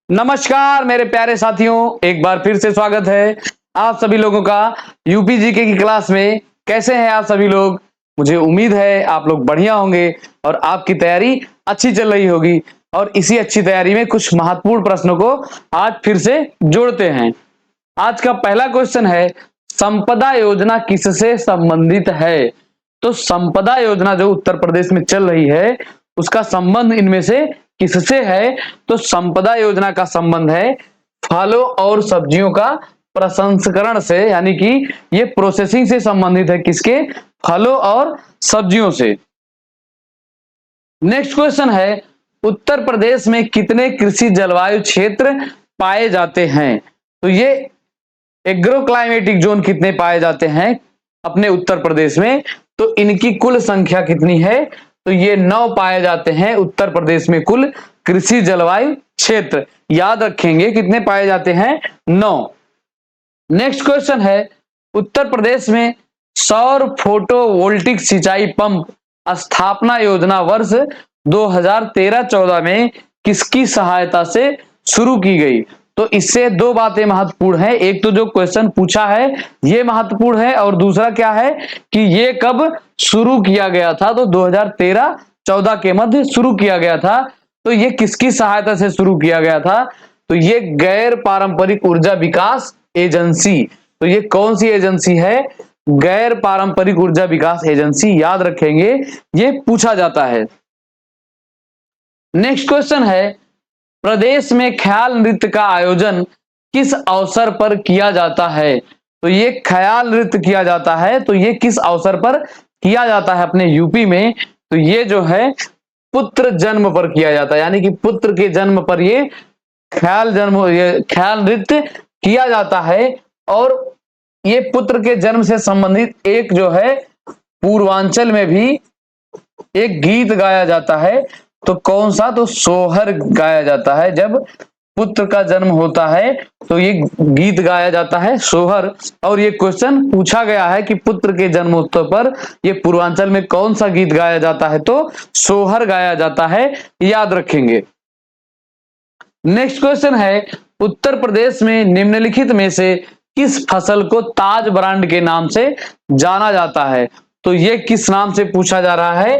नमस्कार मेरे प्यारे साथियों, एक बार फिर से स्वागत है आप सभी लोगों का यूपी जीके की क्लास में। कैसे हैं आप सभी लोग? मुझे उम्मीद है आप लोग बढ़िया होंगे और आपकी तैयारी अच्छी चल रही होगी। और इसी अच्छी तैयारी में कुछ महत्वपूर्ण प्रश्नों को आज फिर से जोड़ते हैं। आज का पहला क्वेश्चन है, संपदा योजना किससे संबंधित है? तो संपदा योजना जो उत्तर प्रदेश में चल रही है उसका संबंध इनमें से किससे है? तो संपदा योजना का संबंध है फलों और सब्जियों का प्रसंस्करण से, यानी कि ये प्रोसेसिंग से संबंधित है। किसके? फलों और सब्जियों से। नेक्स्ट क्वेश्चन है, उत्तर प्रदेश में कितने कृषि जलवायु क्षेत्र पाए जाते हैं? तो ये एग्रो क्लाइमेटिक जोन कितने पाए जाते हैं अपने उत्तर प्रदेश में? तो इनकी कुल संख्या कितनी है? तो ये 9 पाए जाते हैं उत्तर प्रदेश में कुल कृषि जलवायु क्षेत्र। याद रखेंगे कितने पाए जाते हैं? 9। नेक्स्ट क्वेश्चन है, उत्तर प्रदेश में सौर फोटोवोल्टिक सिंचाई पंप स्थापना योजना वर्ष 2013-14 में किसकी सहायता से शुरू की गई? तो इससे दो बातें महत्वपूर्ण है। एक तो जो क्वेश्चन पूछा है ये महत्वपूर्ण है, और दूसरा क्या है कि ये कब शुरू किया गया था? तो 2013-14 के मध्य शुरू किया गया था। तो ये किसकी सहायता से शुरू किया गया था? तो ये गैर पारंपरिक ऊर्जा विकास एजेंसी। तो ये कौन सी एजेंसी है? गैर पारंपरिक ऊर्जा विकास एजेंसी। याद रखेंगे, ये पूछा जाता है। नेक्स्ट क्वेश्चन है, प्रदेश में ख्याल नृत्य का आयोजन किस अवसर पर किया जाता है? तो ये ख्याल नृत्य किया जाता है, तो ये किस अवसर पर किया जाता है अपने यूपी में? तो ये जो है पुत्र जन्म पर किया जाता है, यानी कि पुत्र के जन्म पर ये ख्याल नृत्य किया जाता है। और ये पुत्र के जन्म से संबंधित एक जो है पूर्वांचल में भी एक गीत गाया जाता है। तो कौन सा? तो सोहर गाया जाता है। जब पुत्र का जन्म होता है तो ये गीत गाया जाता है, सोहर। और ये क्वेश्चन पूछा गया है कि पुत्र के जन्मोत्सव पर ये पूर्वांचल में कौन सा गीत गाया जाता है? तो सोहर गाया जाता है। याद रखेंगे। नेक्स्ट क्वेश्चन है, उत्तर प्रदेश में निम्नलिखित में से किस फसल को ताज ब्रांड के नाम से जाना जाता है? तो ये किस नाम से पूछा जा रहा है?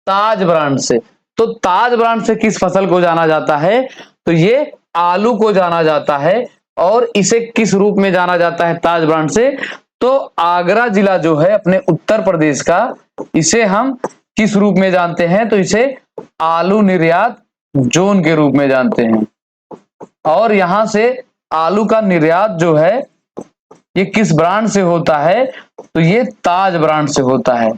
ताज ब्रांड से। तो ताज ब्रांड से किस फसल को जाना जाता है? तो ये आलू को जाना जाता है। और इसे किस रूप में जाना जाता है ताज ब्रांड से? तो आगरा जिला जो है अपने उत्तर प्रदेश का, इसे हम किस रूप में जानते हैं? तो इसे आलू निर्यात जोन के रूप में जानते हैं। और यहां से आलू का निर्यात जो है ये किस ब्रांड से होता है? तो ये ताज ब्रांड से होता है।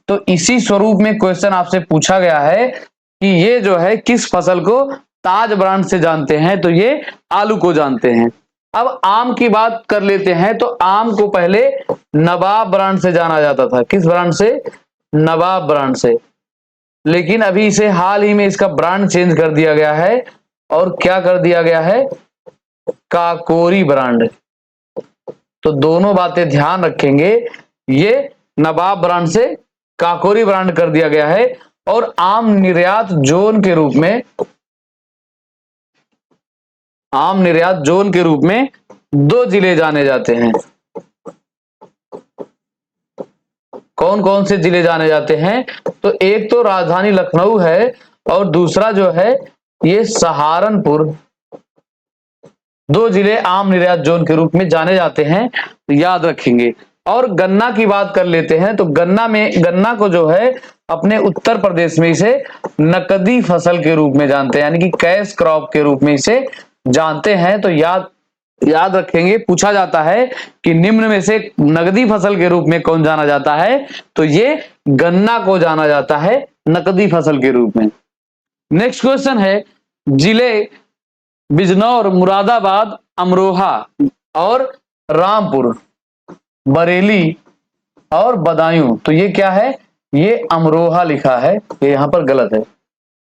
तो इसी स्वरूप में क्वेश्चन आपसे पूछा गया है कि ये जो है किस फसल को ताज ब्रांड से जानते हैं? तो ये आलू को जानते हैं। अब आम की बात कर लेते हैं। तो आम को पहले नवाब ब्रांड से जाना जाता था। किस ब्रांड से? नवाब ब्रांड से। लेकिन अभी इसे हाल ही में इसका ब्रांड चेंज कर दिया गया है। और क्या कर दिया गया है? काकोरी ब्रांड। तो दोनों बातें ध्यान रखेंगे, ये नवाब ब्रांड से काकोरी ब्रांड कर दिया गया है। और आम निर्यात जोन के रूप में, आम निर्यात जोन के रूप में 2 जिले जाने जाते हैं। कौन कौन से जिले जाने जाते हैं? तो एक तो राजधानी लखनऊ है और दूसरा जो है ये सहारनपुर। 2 जिले आम निर्यात जोन के रूप में जाने जाते हैं। तो याद रखेंगे। और गन्ना की बात कर लेते हैं। तो गन्ना को जो है अपने उत्तर प्रदेश में इसे नकदी फसल के रूप में जानते हैं, यानी कि कैश क्रॉप के रूप में इसे जानते हैं। तो याद रखेंगे, पूछा जाता है कि निम्न में से नकदी फसल के रूप में कौन जाना जाता है? तो ये गन्ना को जाना जाता है नकदी फसल के रूप में। नेक्स्ट क्वेश्चन है, जिले बिजनौर, मुरादाबाद, अमरोहा और रामपुर, बरेली और बदायूं। तो ये क्या है? ये अमरोहा लिखा है, ये यहां पर गलत है।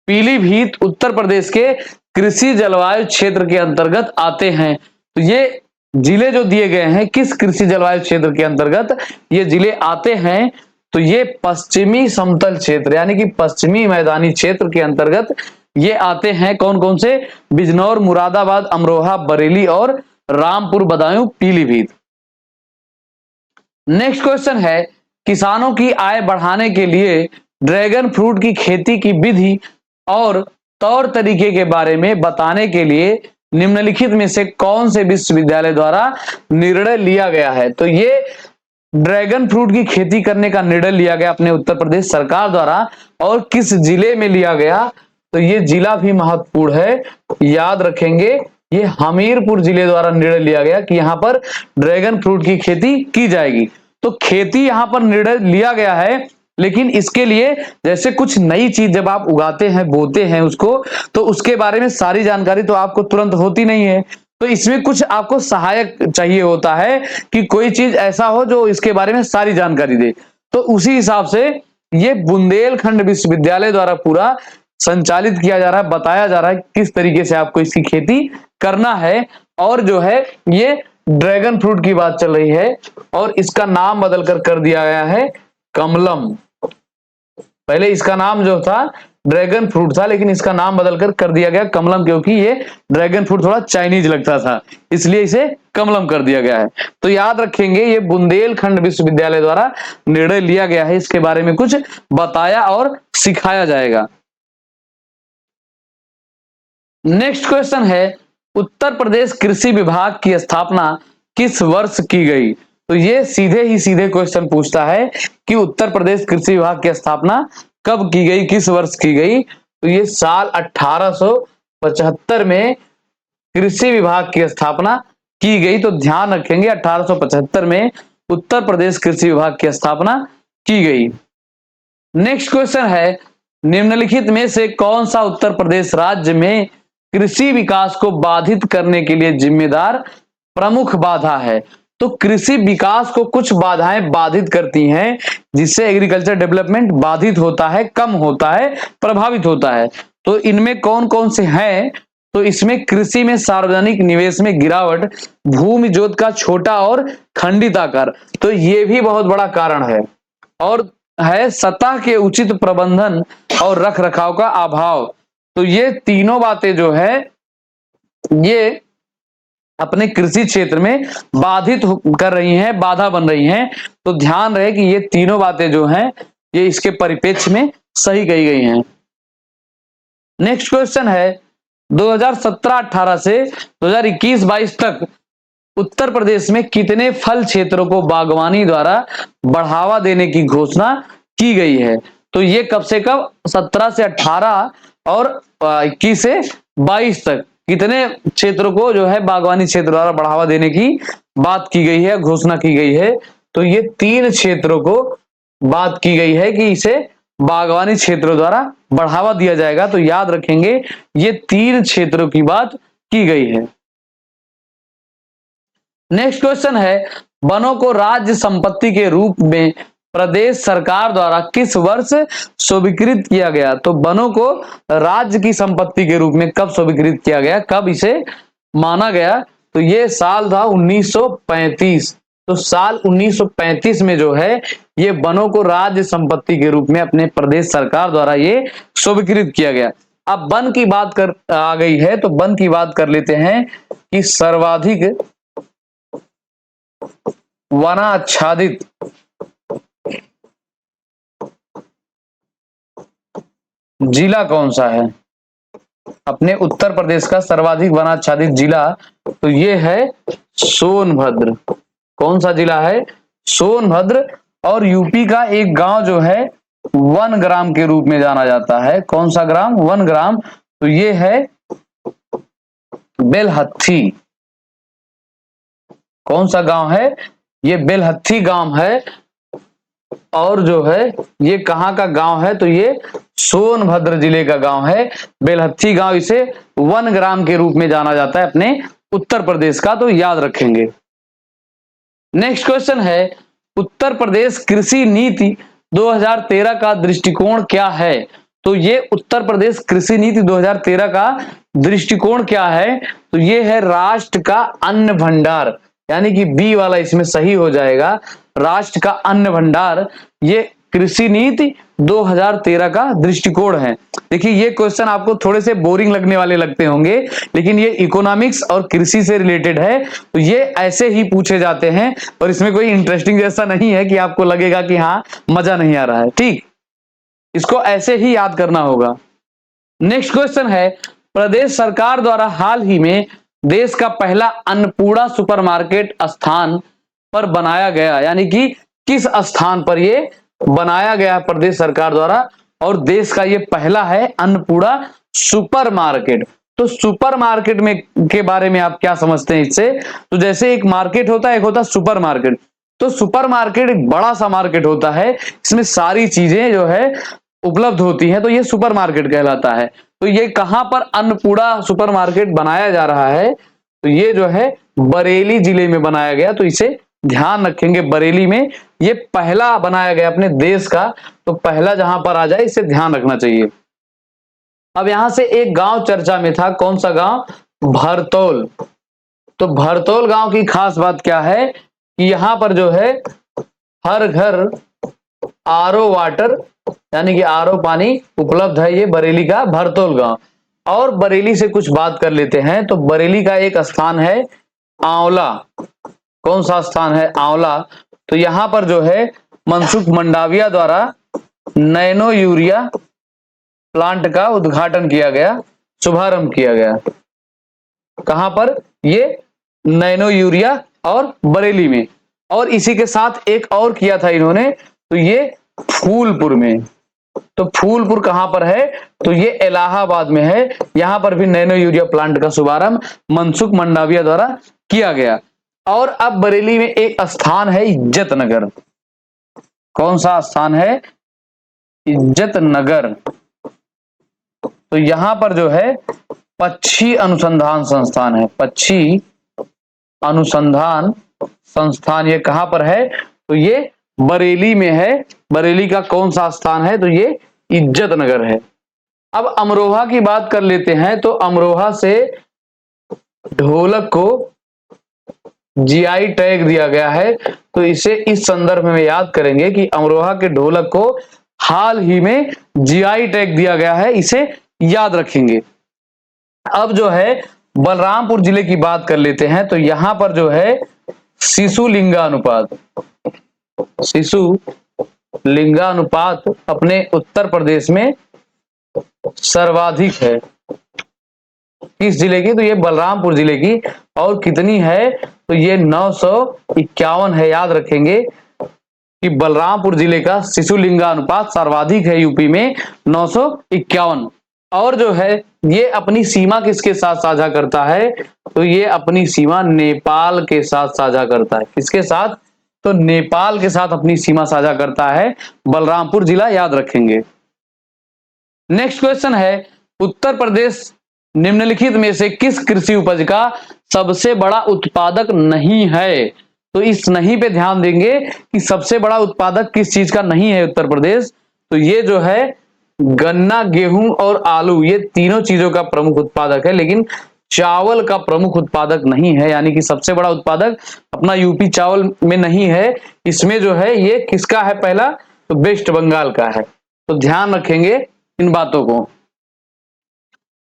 पीलीभीत उत्तर प्रदेश के कृषि जलवायु क्षेत्र के अंतर्गत आते हैं। तो ये जिले जो दिए गए हैं किस कृषि जलवायु क्षेत्र के अंतर्गत ये जिले आते हैं? तो ये पश्चिमी समतल क्षेत्र, यानी कि पश्चिमी मैदानी क्षेत्र के अंतर्गत ये आते हैं कौन कौन से? बिजनौर, मुरादाबाद, अमरोहा, बरेली और रामपुर, बदायूं, पीलीभीत। नेक्स्ट क्वेश्चन है, किसानों की आय बढ़ाने के लिए ड्रैगन फ्रूट की खेती की विधि और तौर तरीके के बारे में बताने के लिए निम्नलिखित में से कौन से विश्वविद्यालय द्वारा निर्णय लिया गया है? तो ये ड्रैगन फ्रूट की खेती करने का निर्णय लिया गया अपने उत्तर प्रदेश सरकार द्वारा, और किस जिले में लिया गया? तो ये जिला भी महत्वपूर्ण है, याद रखेंगे। ये हमीरपुर जिले द्वारा निर्णय लिया गया कि यहां पर ड्रैगन फ्रूट की खेती की जाएगी। तो खेती यहां पर निर्णय लिया गया है, लेकिन इसके लिए जैसे कुछ नई चीज जब आप उगाते हैं, बोते हैं उसको, तो उसके बारे में सारी जानकारी तो आपको तुरंत होती नहीं है। तो इसमें कुछ आपको सहायक चाहिए होता है कि कोई चीज ऐसा हो जो इसके बारे में सारी जानकारी दे। तो उसी हिसाब से ये बुंदेलखंड विश्वविद्यालय द्वारा पूरा संचालित किया जा रहा है, बताया जा रहा है किस तरीके से आपको इसकी खेती करना है। और जो है ये ड्रैगन फ्रूट की बात चल रही है, और इसका नाम बदलकर कर दिया गया है कमलम। पहले इसका नाम जो था ड्रैगन फ्रूट था, लेकिन इसका नाम बदलकर कर दिया गया कमलम, क्योंकि ये ड्रैगन फ्रूट थोड़ा चाइनीज लगता था, इसलिए इसे कमलम कर दिया गया है। तो याद रखेंगे ये बुंदेलखंड विश्वविद्यालय द्वारा निर्णय लिया गया है, इसके बारे में कुछ बताया और सिखाया जाएगा। नेक्स्ट क्वेश्चन है, उत्तर प्रदेश कृषि विभाग की स्थापना किस वर्ष की गई? तो ये सीधे ही सीधे क्वेश्चन पूछता है कि उत्तर प्रदेश कृषि विभाग की स्थापना कब की गई, किस वर्ष की गई? तो ये साल 1875 में कृषि विभाग की स्थापना की गई। तो ध्यान रखेंगे 1875 में उत्तर प्रदेश कृषि विभाग की स्थापना की गई। नेक्स्ट क्वेश्चन है, निम्नलिखित में से कौन सा उत्तर प्रदेश राज्य में कृषि विकास को बाधित करने के लिए जिम्मेदार प्रमुख बाधा है? तो कृषि विकास को कुछ बाधाएं बाधित करती हैं, जिससे एग्रीकल्चर डेवलपमेंट बाधित होता है, कम होता है, प्रभावित होता है। तो इनमें कौन कौन से हैं? तो इसमें कृषि में सार्वजनिक निवेश में गिरावट, भूमि जोत का छोटा और खंडित आकार, तो ये भी बहुत बड़ा कारण है। और है सतह के उचित प्रबंधन और रख रखाव का अभाव। तो ये तीनों बातें जो है ये अपने कृषि क्षेत्र में बाधित कर रही हैं, बाधा बन रही हैं। तो ध्यान रहे कि ये तीनों बातें जो हैं ये इसके परिप्रेक्ष्य में सही कही गई हैं। नेक्स्ट क्वेश्चन है, 2017-18 से 2021-22 तक उत्तर प्रदेश में कितने फल क्षेत्रों को बागवानी द्वारा बढ़ावा देने की घोषणा की गई है? तो ये कब से कब? 17 से 18 और 21 से 22 तक कितने क्षेत्रों को जो है बागवानी क्षेत्र द्वारा बढ़ावा देने की बात की गई है, घोषणा की गई है? तो ये 3 क्षेत्रों को बात की गई है कि इसे बागवानी क्षेत्रों द्वारा बढ़ावा दिया जाएगा। तो याद रखेंगे ये 3 क्षेत्रों की बात की गई है। नेक्स्ट क्वेश्चन है, वनों को राज्य संपत्ति के रूप में प्रदेश सरकार द्वारा किस वर्ष स्वीकृत किया गया? तो वनों को राज्य की संपत्ति के रूप में कब स्वीकृत किया गया, कब इसे माना गया? तो ये साल था 1935। तो साल 1935 में जो है ये वनों को राज्य संपत्ति के रूप में अपने प्रदेश सरकार द्वारा ये स्वीकृत किया गया। अब वन की बात कर आ गई है, तो वन की बात कर लेते हैं कि सर्वाधिक वनाच्छादित जिला कौन सा है? अपने उत्तर प्रदेश का सर्वाधिक वनाच्छादित जिला तो ये है सोनभद्र। कौन सा जिला है? सोनभद्र। और यूपी का एक गांव जो है वनग्राम के रूप में जाना जाता है। कौन सा ग्राम? वनग्राम। तो ये है बेलहत्थी। कौन सा गांव है? ये बेलहत्थी गांव है। और जो है ये कहां का गांव है? तो ये सोनभद्र जिले का गांव है बेलहत्थी गांव। इसे वनग्राम के रूप में जाना जाता है अपने उत्तर प्रदेश का, तो याद रखेंगे। नेक्स्ट क्वेश्चन है, उत्तर प्रदेश कृषि नीति 2013 का दृष्टिकोण क्या है? तो ये उत्तर प्रदेश कृषि नीति 2013 का दृष्टिकोण क्या है? तो ये है राष्ट्र का अन्न भंडार, यानी कि बी वाला इसमें सही हो जाएगा। राष्ट्र का अन्न भंडार ये कृषि नीति 2013 का दृष्टिकोण है। देखिए ये क्वेश्चन आपको थोड़े से बोरिंग लगने वाले लगते होंगे, लेकिन ये इकोनॉमिक्स और कृषि से रिलेटेड है, तो ये ऐसे ही पूछे जाते हैं और इसमें कोई इंटरेस्टिंग जैसा नहीं है कि आपको लगेगा कि हाँ मजा नहीं आ रहा है। ठीक, इसको ऐसे ही याद करना होगा। नेक्स्ट क्वेश्चन है, प्रदेश सरकार द्वारा हाल ही में देश का पहला अन्नपूर्णा सुपरमार्केट स्थान पर बनाया गया, यानी कि किस स्थान पर ये बनाया गया प्रदेश सरकार द्वारा, और देश का ये पहला है अन्नपूर्णा सुपरमार्केट। तो सुपरमार्केट में के बारे में आप क्या समझते हैं इससे? तो जैसे एक मार्केट होता है, एक होता है सुपरमार्केट। तो सुपरमार्केट एक बड़ा सा मार्केट होता है, इसमें सारी चीजें जो है उपलब्ध होती हैं, तो ये सुपरमार्केट कहलाता है। तो ये कहां पर अन्नपूर्णा सुपरमार्केट बनाया जा रहा है? तो ये जो है बरेली जिले में बनाया गया, तो इसे ध्यान रखेंगे। बरेली में ये पहला बनाया गया अपने देश का, तो पहला जहां पर आ जाए इसे ध्यान रखना चाहिए। अब यहां से एक गांव चर्चा में था, कौन सा गांव? भरतौल। तो भरतौल गांव की खास बात क्या है कि यहां पर जो है हर घर आरओ वाटर यानी कि आरओ पानी उपलब्ध है, ये बरेली का भरतौल गांव। और बरेली से कुछ बात कर लेते हैं, तो बरेली का एक स्थान है आंवला। कौन सा स्थान है? आंवला। तो यहां पर जो है मनसुख मंडाविया द्वारा नैनो यूरिया प्लांट का उद्घाटन किया गया, शुभारंभ किया गया। कहां पर? ये नैनो यूरिया और बरेली में। और इसी के साथ एक और किया था इन्होंने, तो ये फूलपुर में। तो फूलपुर कहां पर है? तो ये इलाहाबाद में है। यहां पर भी नैनो यूरिया प्लांट का शुभारंभ मनसुख मंडाविया द्वारा किया गया। और अब बरेली में एक स्थान है इज्जत नगर। कौन सा स्थान है? इज्जत नगर। तो यहां पर जो है पक्षी अनुसंधान संस्थान है, पक्षी अनुसंधान संस्थान। ये कहां पर है? तो ये बरेली में है। बरेली का कौन सा स्थान है? तो ये इज्जत नगर है। अब अमरोहा की बात कर लेते हैं, तो अमरोहा से ढोलक को जीआई टैग दिया गया है, तो इसे इस संदर्भ में याद करेंगे कि अमरोहा के ढोलक को हाल ही में जीआई टैग दिया गया है, इसे याद रखेंगे। अब जो है बलरामपुर जिले की बात कर लेते हैं, तो यहां पर जो है शिशु लिंगानुपात, शिशु लिंगानुपात अपने उत्तर प्रदेश में सर्वाधिक है। किस जिले की? तो ये बलरामपुर जिले की। और कितनी है? तो ये 951 है। याद रखेंगे कि बलरामपुर जिले का शिशु लिंगानुपात सर्वाधिक है यूपी में, 951। और जो है ये अपनी सीमा किसके साथ साझा करता है? तो ये अपनी सीमा नेपाल के साथ साझा करता है। किसके साथ? तो नेपाल के साथ अपनी सीमा साझा करता है बलरामपुर जिला, याद रखेंगे। नेक्स्ट क्वेश्चन है, उत्तर प्रदेश निम्नलिखित में से किस कृषि उपज का सबसे बड़ा उत्पादक नहीं है? तो इस नहीं पे ध्यान देंगे कि सबसे बड़ा उत्पादक किस चीज का नहीं है उत्तर प्रदेश। तो ये जो है गन्ना, गेहूं और आलू, ये तीनों चीजों का प्रमुख उत्पादक है, लेकिन चावल का प्रमुख उत्पादक नहीं है। यानी कि सबसे बड़ा उत्पादक अपना यूपी चावल में नहीं है। इसमें जो है ये किसका है? पहला तो वेस्ट बंगाल का है। तो ध्यान रखेंगे इन बातों को।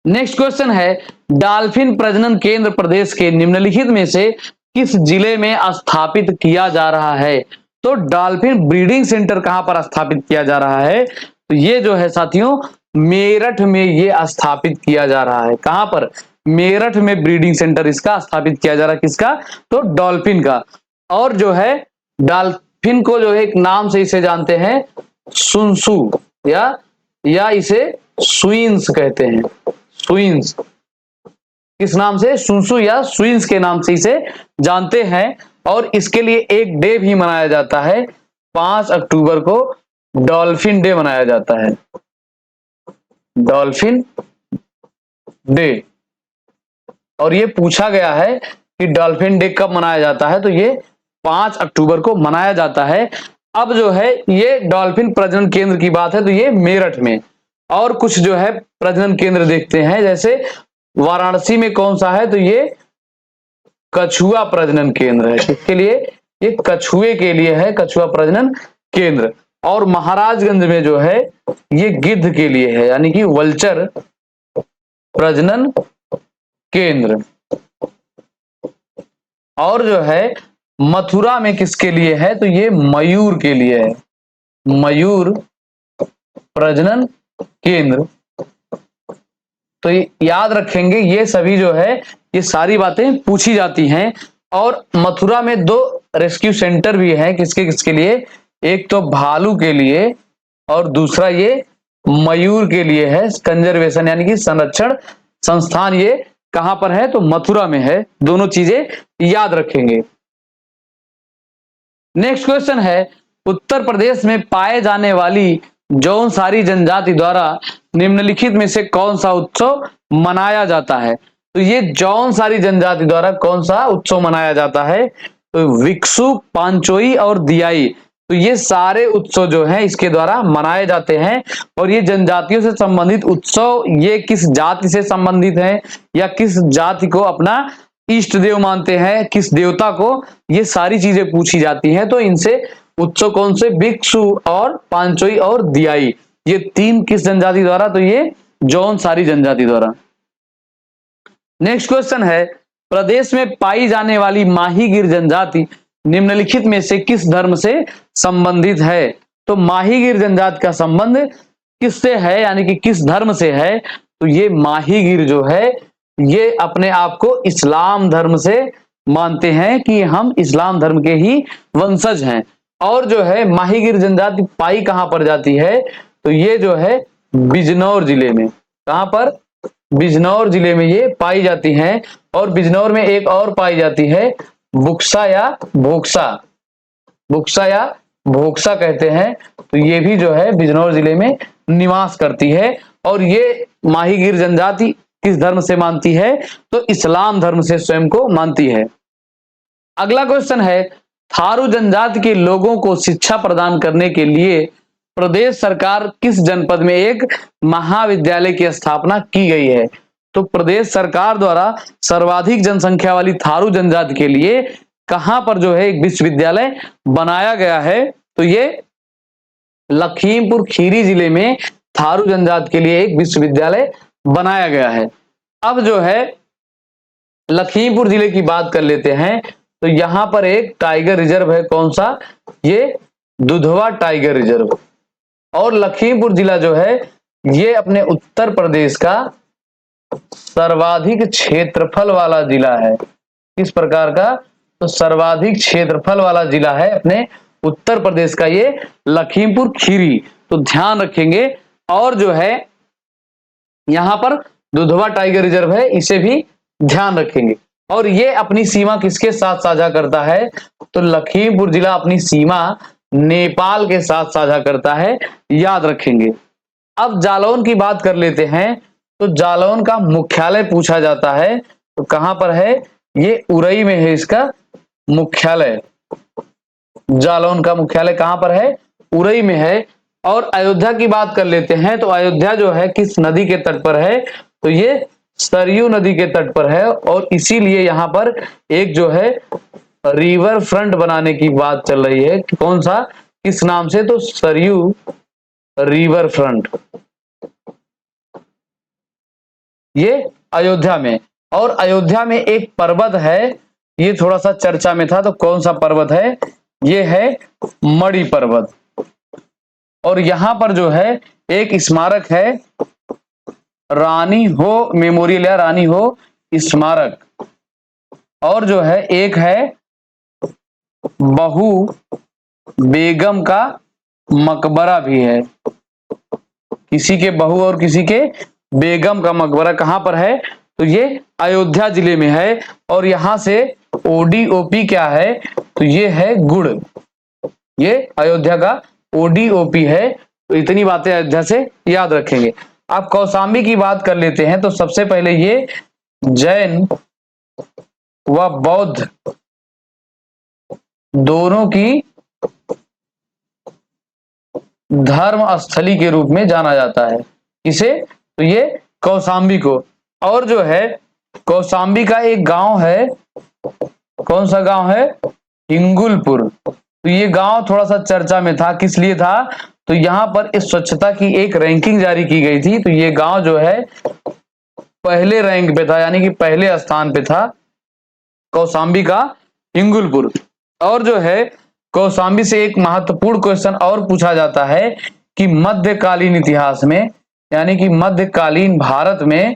नेक्स्ट क्वेश्चन है, डॉल्फिन प्रजनन केंद्र प्रदेश के निम्नलिखित में से किस जिले में स्थापित किया जा रहा है? तो डॉल्फिन ब्रीडिंग सेंटर कहां पर स्थापित किया जा रहा है? तो ये जो है साथियों मेरठ में ये स्थापित किया जा रहा है। कहां पर? मेरठ में ब्रीडिंग सेंटर इसका स्थापित किया जा रहा है। किसका? तो डॉल्फिन का। और जो है डॉल्फिन को जो है एक नाम से इसे जानते हैं, सुनसु, या इसे स्विंस कहते हैं। स्विंस किस नाम से? सुनसु या स्विंस के नाम से इसे जानते हैं। और इसके लिए एक डे भी मनाया जाता है, 5 अक्टूबर को डॉल्फिन डे मनाया जाता है, डॉल्फिन डे। और ये पूछा गया है कि डॉल्फिन डे कब मनाया जाता है? तो ये 5 अक्टूबर को मनाया जाता है। अब जो है ये डॉल्फिन प्रजनन केंद्र की बात है, तो ये मेरठ में। और कुछ जो है प्रजनन केंद्र देखते हैं, जैसे वाराणसी में कौन सा है? तो ये कछुआ प्रजनन केंद्र है। किसके लिए? ये कछुए के लिए है, कछुआ प्रजनन केंद्र। और महाराजगंज में जो है ये गिद्ध के लिए है, यानी कि वल्चर प्रजनन केंद्र। और जो है मथुरा में किसके लिए है, तो ये मयूर के लिए है, मयूर प्रजनन केंद्र। तो याद रखेंगे ये सभी जो है ये सारी बातें पूछी जाती हैं। और मथुरा में 2 रेस्क्यू सेंटर भी हैं, किसके किसके लिए, एक तो भालू के लिए और दूसरा ये मयूर के लिए है। कंजर्वेशन यानी कि संरक्षण संस्थान ये कहां पर है, तो मथुरा में है। दोनों चीजें याद रखेंगे। नेक्स्ट क्वेश्चन है, उत्तर प्रदेश में पाए जाने वाली जौनसारी जनजाति द्वारा निम्नलिखित में से कौन सा उत्सव मनाया जाता है। तो ये जौनसारी जनजाति द्वारा कौन सा उत्सव मनाया जाता है, तो विक्सु, पांचोई और दियाई। तो ये सारे उत्सव जो हैं इसके द्वारा मनाए जाते हैं। और ये जनजातियों से संबंधित उत्सव, ये किस जाति से संबंधित है या किस जाति को अपना इष्ट देव मानते हैं, किस देवता को, ये सारी चीजें पूछी जाती हैं। तो इनसे उत्सव कौन से, भिक्षु और पांचोई और दियाई, ये 3 किस जनजाति द्वारा, तो ये जौनसारी जनजाति द्वारा। नेक्स्ट क्वेश्चन है, प्रदेश में पाई जाने वाली माहीगिर जनजाति निम्नलिखित में से किस धर्म से संबंधित है। तो माहीगिर जनजाति का संबंध किससे है, यानी कि किस धर्म से है, तो ये माहीगिर जो है ये अपने आप को इस्लाम धर्म से मानते हैं कि हम इस्लाम धर्म के ही वंशज हैं। और जो है माहीगिर जनजाति पाई कहां पर जाती है, तो ये जो है बिजनौर जिले में, कहां पर, बिजनौर जिले में ये पाई जाती हैं। और बिजनौर में एक और पाई जाती है बुक्सा या भोक्सा, बुक्सा या भोक्सा कहते हैं। तो ये भी जो है बिजनौर जिले में निवास करती है। और ये माहीगिर जनजाति किस धर्म से मानती है, तो इस्लाम धर्म से स्वयं को मानती है। अगला क्वेश्चन है, थारू जनजाति के लोगों को शिक्षा प्रदान करने के लिए प्रदेश सरकार किस जनपद में एक महाविद्यालय की स्थापना की गई है। तो प्रदेश सरकार द्वारा सर्वाधिक जनसंख्या वाली थारू जनजाति के लिए कहां पर जो है एक विश्वविद्यालय बनाया गया है, तो ये लखीमपुर खीरी जिले में थारू जनजाति के लिए एक विश्वविद्यालय बनाया गया है। अब जो है लखीमपुर जिले की बात कर लेते हैं। तो यहां पर एक टाइगर रिजर्व है, कौन सा, ये दुधवा टाइगर रिजर्व। और लखीमपुर जिला जो है ये अपने उत्तर प्रदेश का सर्वाधिक क्षेत्रफल वाला जिला है। किस प्रकार का, तो सर्वाधिक क्षेत्रफल वाला जिला है अपने उत्तर प्रदेश का ये लखीमपुर खीरी। तो ध्यान रखेंगे। और जो है यहां पर दुधवा टाइगर रिजर्व है, इसे भी ध्यान रखेंगे। और ये अपनी सीमा किसके साथ साझा करता है, तो लखीमपुर जिला अपनी सीमा नेपाल के साथ साझा करता है, याद रखेंगे। अब जालौन की बात कर लेते हैं। तो जालौन का मुख्यालय पूछा जाता है, तो कहां पर है, ये उरई में है इसका मुख्यालय। जालौन का मुख्यालय कहां पर है, उरई में है। और अयोध्या की बात कर लेते हैं। तो अयोध्या जो है किस नदी के तट पर है, तो ये सरयू नदी के तट पर है। और इसीलिए यहां पर एक जो है रिवर फ्रंट बनाने की बात चल रही है, कौन सा, किस नाम से, तो सरयू रिवर फ्रंट, ये अयोध्या में। और अयोध्या में एक पर्वत है, ये थोड़ा सा चर्चा में था, तो कौन सा पर्वत है, ये है मणि पर्वत। और यहां पर जो है एक स्मारक है, रानी हो मेमोरियल या रानी हो स्मारक। और जो है एक है बहू बेगम का मकबरा भी है, किसी के बहू और किसी के बेगम का मकबरा कहां पर है, तो ये अयोध्या जिले में है। और यहां से ओडीओपी क्या है, तो ये है गुड़, ये अयोध्या का ओडीओपी है। तो इतनी बातें अयोध्या से याद रखेंगे। आप कौशाम्बी की बात कर लेते हैं। तो सबसे पहले ये जैन व बौद्ध दोनों की धर्म स्थली के रूप में जाना जाता है। इसे, तो ये कौशाम्बी को। और जो है कौशाम्बी का एक गांव है, कौन सा गांव है, हिंगुलपुर। तो ये गांव थोड़ा सा चर्चा में था, किस लिए था, तो यहाँ पर इस स्वच्छता की एक रैंकिंग जारी की गई थी। तो ये गांव जो है पहले रैंक पे था, यानी कि पहले स्थान पे था, कौशाम्बी का हिंगुलपुर। और जो है कौशाम्बी से एक महत्वपूर्ण क्वेश्चन और पूछा जाता है कि मध्यकालीन इतिहास में, यानी कि मध्यकालीन भारत में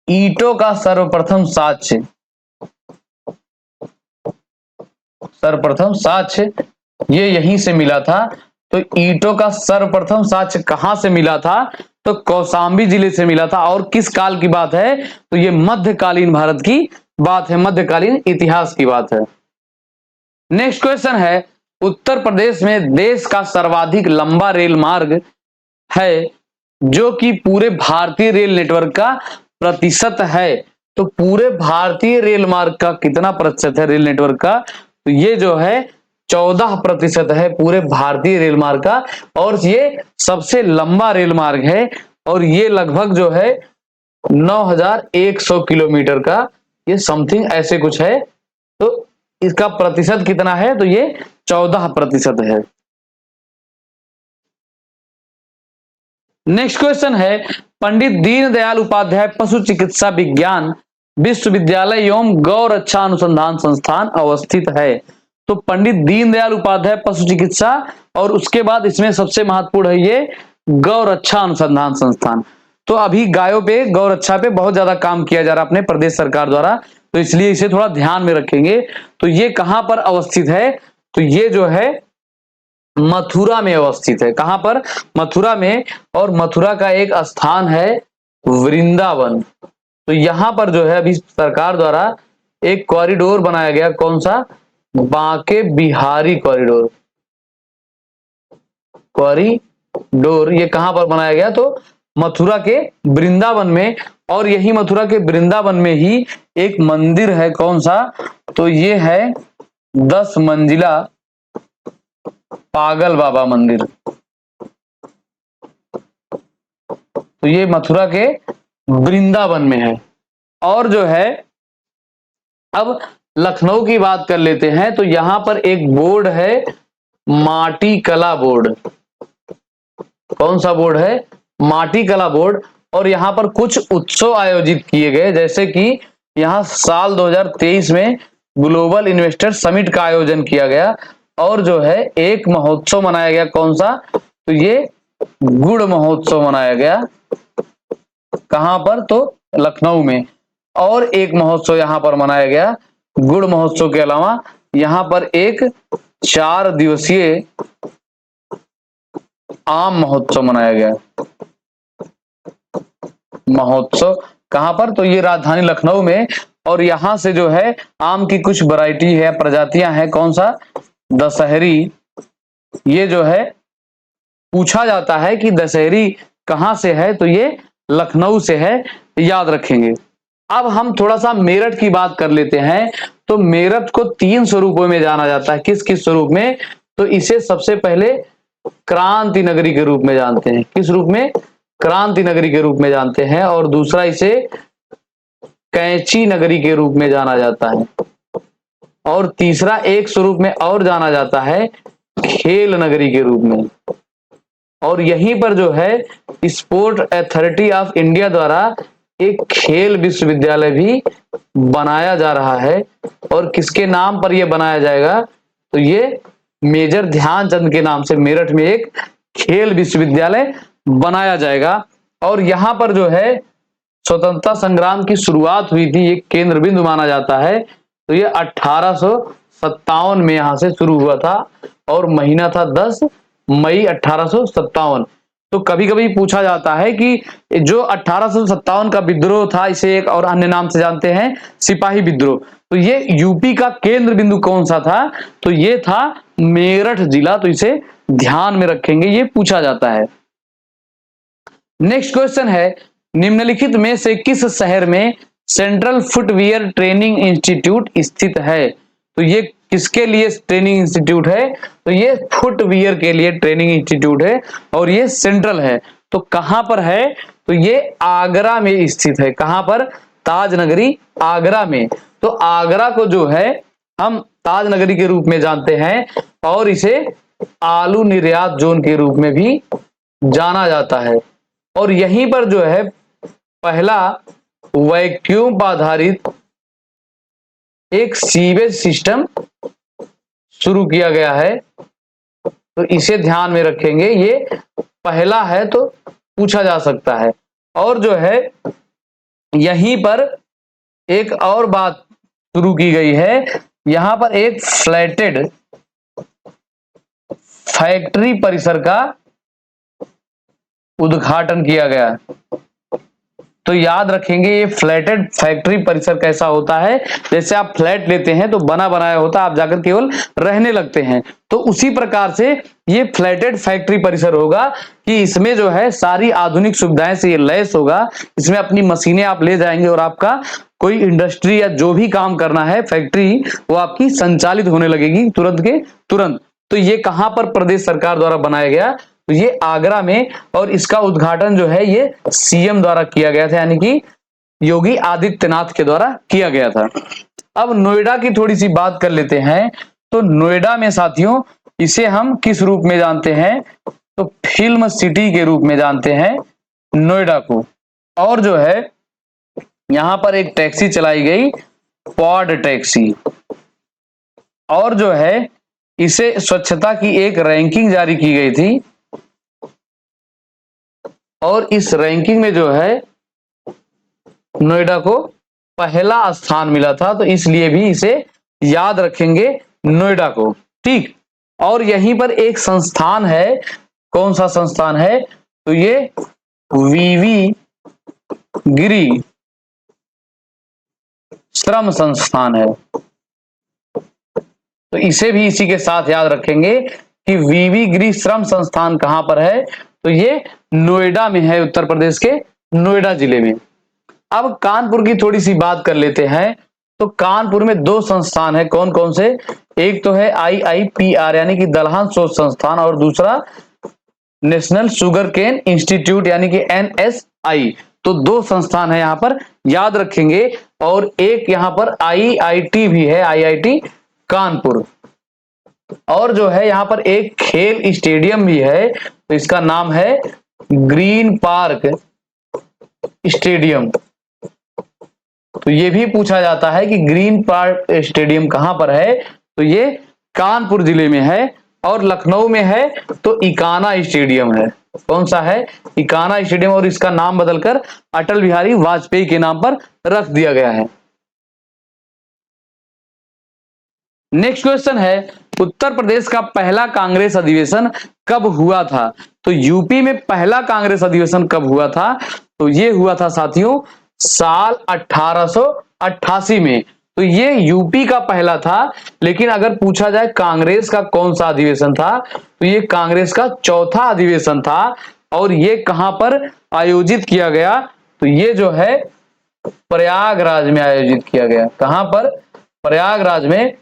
ईंटों का सर्वप्रथम साक्ष्य ये यहीं से मिला था। तो ईंटों का सर्वप्रथम साक्ष्य कहां से मिला था, तो कौशाम्बी जिले से मिला था। और किस काल की बात है, तो ये मध्यकालीन भारत की बात है, मध्यकालीन इतिहास की बात है। नेक्स्ट क्वेश्चन है, उत्तर प्रदेश में देश का सर्वाधिक लंबा रेल मार्ग है जो कि पूरे भारतीय रेल नेटवर्क का प्रतिशत है। तो पूरे भारतीय रेल मार्ग का कितना प्रतिशत है रेल नेटवर्क का, तो ये जो है 14% है पूरे भारतीय रेल मार्ग का। और ये सबसे लंबा रेल मार्ग है, और ये लगभग जो है 9100 किलोमीटर का, ये समथिंग ऐसे कुछ है। तो इसका प्रतिशत कितना है, तो ये 14% है। नेक्स्ट क्वेश्चन है, पंडित दीनदयाल उपाध्याय पशु चिकित्सा विज्ञान विश्वविद्यालय एवं गौ रक्षा अनुसंधान संस्थान अवस्थित है। तो पंडित दीनदयाल उपाध्याय पशु चिकित्सा, और उसके बाद इसमें सबसे महत्वपूर्ण है ये गौ रक्षा अनुसंधान संस्थान। तो अभी गायों पे, गौ रक्षा पे बहुत ज्यादा काम किया जा रहा है अपने प्रदेश सरकार द्वारा, तो इसलिए इसे थोड़ा ध्यान में रखेंगे। तो ये कहां पर अवस्थित है, तो ये जो है मथुरा में अवस्थित है। कहां पर, मथुरा में। और मथुरा का एक स्थान है वृंदावन। तो यहां पर जो है अभी सरकार द्वारा एक कॉरिडोर बनाया गया, कौन सा, बांके बिहारी कॉरिडोर। ये कहां पर बनाया गया, तो मथुरा के वृंदावन में। और यही मथुरा के वृंदावन में ही एक मंदिर है, कौन सा, तो ये है 10 मंजिला पागल बाबा मंदिर। तो ये मथुरा के वृंदावन में है। और जो है अब लखनऊ की बात कर लेते हैं। तो यहां पर एक बोर्ड है माटी कला बोर्ड। कौन सा बोर्ड है, माटी कला बोर्ड। और यहां पर कुछ उत्सव आयोजित किए गए, जैसे कि यहां साल 2023 में ग्लोबल इन्वेस्टर समिट का आयोजन किया गया। और जो है एक महोत्सव मनाया गया, कौन सा, तो ये गुड़ महोत्सव मनाया गया। कहां पर, तो लखनऊ में। और एक महोत्सव यहां पर मनाया गया गुड़ महोत्सव के अलावा, यहां पर एक 4 दिवसीय आम महोत्सव मनाया गया। महोत्सव कहां पर, तो ये राजधानी लखनऊ में। और यहां से जो है आम की कुछ वैरायटी है, प्रजातियां हैं, कौन सा, दशहरी। ये जो है पूछा जाता है कि दशहरी कहां से है, तो ये लखनऊ से है, याद रखेंगे। अब हम थोड़ा सा मेरठ की बात कर लेते हैं। तो मेरठ को 3 स्वरूपों में जाना जाता है, किस किस स्वरूप में, तो इसे सबसे पहले क्रांति नगरी के रूप में जानते हैं। किस रूप में, क्रांति नगरी के रूप में जानते हैं। और दूसरा इसे कैंची नगरी के रूप में जाना जाता है। और तीसरा एक स्वरूप में और जाना जाता है खेल नगरी के रूप में। और यहीं पर जो है स्पोर्ट अथॉरिटी ऑफ इंडिया द्वारा एक खेल विश्वविद्यालय भी बनाया जा रहा है। और किसके नाम पर यह बनाया जाएगा, तो ये मेजर ध्यानचंद के नाम से मेरठ में एक खेल विश्वविद्यालय बनाया जाएगा। और यहां पर जो है स्वतंत्रता संग्राम की शुरुआत हुई थी, एक केंद्र बिंदु माना जाता है। तो ये 1857 में यहां से शुरू हुआ था, और महीना था 10 मई 1857। तो कभी कभी पूछा जाता है कि जो 1857 का विद्रोह था, इसे एक और अन्य नाम से जानते हैं सिपाही विद्रोह, तो ये यूपी का केंद्र बिंदु कौन सा था, तो ये था मेरठ जिला। तो इसे ध्यान में रखेंगे, ये पूछा जाता है। नेक्स्ट क्वेश्चन है, निम्नलिखित में से किस शहर में सेंट्रल फुटवियर ट्रेनिंग इंस्टीट्यूट स्थित है। तो ये किसके लिए ट्रेनिंग इंस्टीट्यूट है, तो ये फुटवियर के लिए ट्रेनिंग इंस्टीट्यूट है, और ये सेंट्रल है। तो कहां पर है, तो ये आगरा में स्थित है। कहां पर, ताज नगरी आगरा में। तो आगरा को जो है हम ताजनगरी के रूप में जानते हैं और इसे आलू निर्यात जोन के रूप में भी जाना जाता है। और यहीं पर जो है पहला वैक्यूम आधारित एक सीवेज सिस्टम शुरू किया गया है, तो इसे ध्यान में रखेंगे, ये पहला है तो पूछा जा सकता है। और जो है यहीं पर एक और बात शुरू की गई है, यहां पर एक फ्लैटेड फैक्ट्री परिसर का उद्घाटन किया गया। तो याद रखेंगे ये फ्लैटेड फैक्ट्री परिसर कैसा होता है, जैसे आप फ्लैट लेते हैं तो बना बनाया होता है, आप जाकर केवल रहने लगते हैं, तो उसी प्रकार से ये फ्लैटेड फैक्ट्री परिसर होगा कि इसमें जो है सारी आधुनिक सुविधाएं से ये लैस होगा। इसमें अपनी मशीनें आप ले जाएंगे और आपका कोई इंडस्ट्री या जो भी काम करना है फैक्ट्री, वो आपकी संचालित होने लगेगी तुरंत के तुरंत। तो ये कहां पर प्रदेश सरकार द्वारा बनाया गया, तो ये आगरा में, और इसका उद्घाटन जो है ये सीएम द्वारा किया गया था, यानी कि योगी आदित्यनाथ के द्वारा किया गया था। अब नोएडा की थोड़ी सी बात कर लेते हैं। तो नोएडा में साथियों इसे हम किस रूप में जानते हैं, तो फिल्म सिटी के रूप में जानते हैं नोएडा को। और जो है यहां पर एक टैक्सी चलाई गई, पॉड टैक्सी, और जो है इसे स्वच्छता की एक रैंकिंग जारी की गई थी, और इस रैंकिंग में जो है नोएडा को पहला स्थान मिला था, तो इसलिए भी इसे याद रखेंगे नोएडा को। ठीक, और यहीं पर एक संस्थान है, कौन सा संस्थान है, तो ये वीवी गिरी श्रम संस्थान है। तो इसे भी इसी के साथ याद रखेंगे कि वीवी गिरी श्रम संस्थान कहां पर है, तो ये नोएडा में है, उत्तर प्रदेश के नोएडा जिले में। अब कानपुर की थोड़ी सी बात कर लेते हैं। तो कानपुर में दो संस्थान है, कौन कौन से, एक तो है IIPR यानी कि दलहन शोध संस्थान, और दूसरा नेशनल शुगर केन इंस्टीट्यूट यानी कि NSI। तो दो संस्थान है यहां पर, याद रखेंगे। और एक यहां पर IIT भी है, IIT कानपुर। और जो है यहां पर एक खेल स्टेडियम भी है, तो इसका नाम है ग्रीन पार्क स्टेडियम। तो ये भी पूछा जाता है कि ग्रीन पार्क स्टेडियम कहां पर है, तो ये कानपुर जिले में है। और लखनऊ में है तो इकाना स्टेडियम है, कौन सा है, इकाना स्टेडियम, और इसका नाम बदलकर अटल बिहारी वाजपेयी के नाम पर रख दिया गया है। नेक्स्ट क्वेश्चन है, उत्तर प्रदेश का पहला कांग्रेस अधिवेशन कब हुआ था। तो यूपी में पहला कांग्रेस अधिवेशन कब हुआ था, तो ये हुआ था साथियों साल 1888 में। तो ये यूपी का पहला था। लेकिन अगर पूछा जाए कांग्रेस का कौन सा अधिवेशन था, तो ये कांग्रेस का चौथा अधिवेशन था। और ये कहां पर आयोजित किया गया, तो ये जो है प्रयागराज में आयोजित किया गया। कहां पर, प्रयागराज में।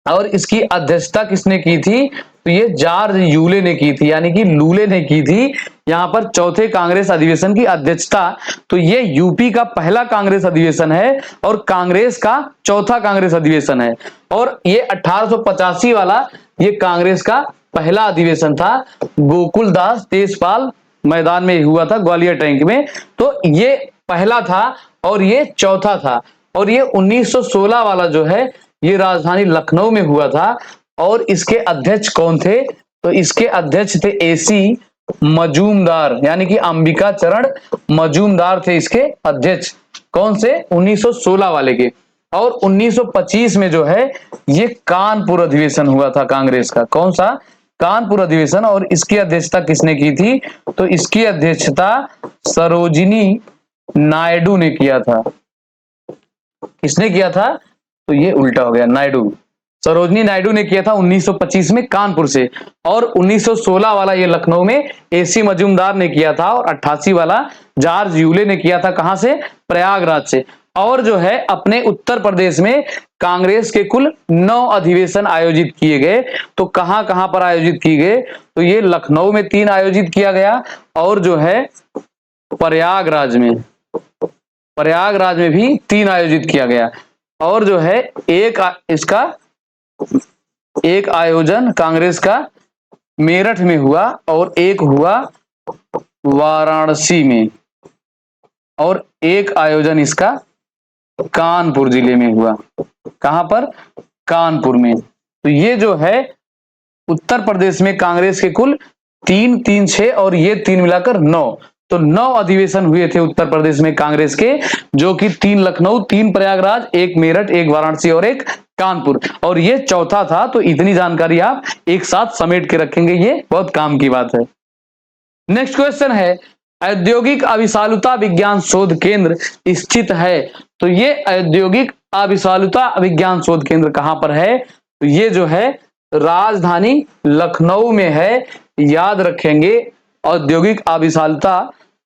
और इसकी अध्यक्षता किसने की थी, तो ये जॉर्ज यूले ने की थी, यानी कि लूले ने की थी यहां पर चौथे कांग्रेस अधिवेशन की अध्यक्षता। तो ये यूपी का पहला कांग्रेस अधिवेशन है और कांग्रेस का चौथा कांग्रेस अधिवेशन है। और ये 1885 वाला ये कांग्रेस का पहला अधिवेशन था, गोकुलदास तेजपाल मैदान में हुआ था, ग्वालियर टैंक में। तो ये पहला था और ये चौथा था। और ये 1916 वाला जो है ये राजधानी लखनऊ में हुआ था। और इसके अध्यक्ष कौन थे, तो इसके अध्यक्ष थे AC मजूमदार, यानी कि अंबिका चरण मजूमदार थे इसके अध्यक्ष। कौन से, 1916 वाले के। और 1925 में जो है ये कानपुर अधिवेशन हुआ था कांग्रेस का, कौन सा, कानपुर अधिवेशन। और इसकी अध्यक्षता किसने की थी, तो इसकी अध्यक्षता सरोजिनी नायडू ने किया था। किसने किया था, तो ये उल्टा हो गया, नायडू, सरोजिनी नायडू ने किया था 1925 में कानपुर से। और 1916 वाला ये लखनऊ में AC मजूमदार ने किया था। और 88 वाला जॉर्ज यूले ने किया था, कहां से, प्रयागराज से। और जो है अपने उत्तर प्रदेश में कांग्रेस के कुल 9 अधिवेशन आयोजित किए गए। तो कहां कहां पर आयोजित किए गए, तो ये लखनऊ में 3 आयोजित किया गया, और जो है प्रयागराज में भी 3 आयोजित किया गया। और जो है एक इसका एक आयोजन कांग्रेस का मेरठ में हुआ और एक हुआ वाराणसी में और एक आयोजन इसका कानपुर जिले में हुआ। कहां पर? कानपुर में। तो ये जो है उत्तर प्रदेश में कांग्रेस के कुल 3, 3, 6 और ये 3 मिलाकर 9, तो 9 अधिवेशन हुए थे उत्तर प्रदेश में कांग्रेस के, जो कि 3 लखनऊ, 3 प्रयागराज, 1 मेरठ, 1 वाराणसी और 1 कानपुर, और ये चौथा था। तो इतनी जानकारी आप एक साथ समेट के रखेंगे, ये बहुत काम की बात है। नेक्स्ट क्वेश्चन है, औद्योगिक अविशालुता विज्ञान शोध केंद्र स्थित है। तो ये औद्योगिक अविशालुता विज्ञान शोध केंद्र कहां पर है? तो ये जो है राजधानी लखनऊ में है, याद रखेंगे। औद्योगिक अविशालता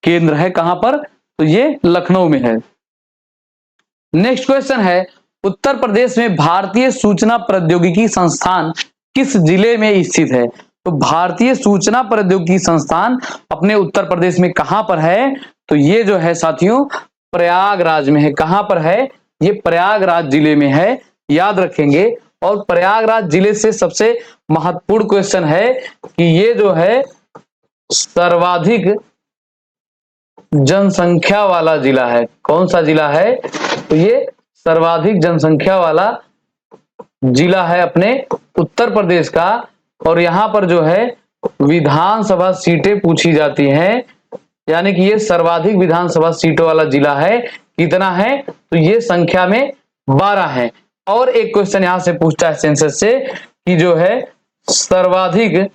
केंद्र है कहां पर? तो ये लखनऊ में है। नेक्स्ट क्वेश्चन है, उत्तर प्रदेश में भारतीय सूचना प्रौद्योगिकी संस्थान किस जिले में स्थित है? तो भारतीय सूचना प्रौद्योगिकी संस्थान अपने उत्तर प्रदेश में कहां पर है? तो ये जो है साथियों प्रयागराज में है। कहां पर है? ये प्रयागराज जिले में है, याद रखेंगे। और प्रयागराज जिले से सबसे महत्वपूर्ण क्वेश्चन है कि ये जो है सर्वाधिक जनसंख्या वाला जिला है। कौन सा जिला है? तो ये सर्वाधिक जनसंख्या वाला जिला है अपने उत्तर प्रदेश का। और यहां पर जो है विधानसभा सीटें पूछी जाती हैं, यानी कि ये सर्वाधिक विधानसभा सीटों वाला जिला है। कितना है? तो ये संख्या में 12 है। और एक क्वेश्चन यहां से पूछता है सेंसस से कि जो है सर्वाधिक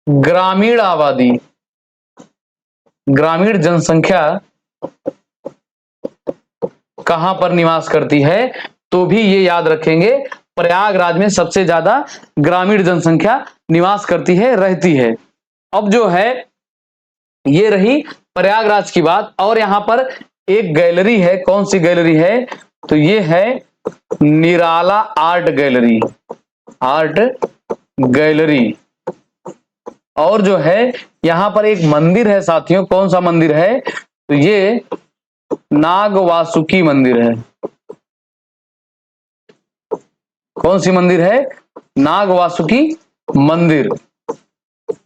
ग्रामीण आबादी, ग्रामीण जनसंख्या कहां पर निवास करती है? तो भी ये याद रखेंगे, प्रयागराज में सबसे ज्यादा ग्रामीण जनसंख्या निवास करती है, रहती है। अब जो है ये रही प्रयागराज की बात। और यहां पर एक गैलरी है। कौन सी गैलरी है? तो ये है निराला आर्ट गैलरी, आर्ट गैलरी। और जो है यहां पर एक मंदिर है साथियों। कौन सा मंदिर है? तो ये नागवासुकी मंदिर है। कौन सी मंदिर है? नागवासुकी मंदिर।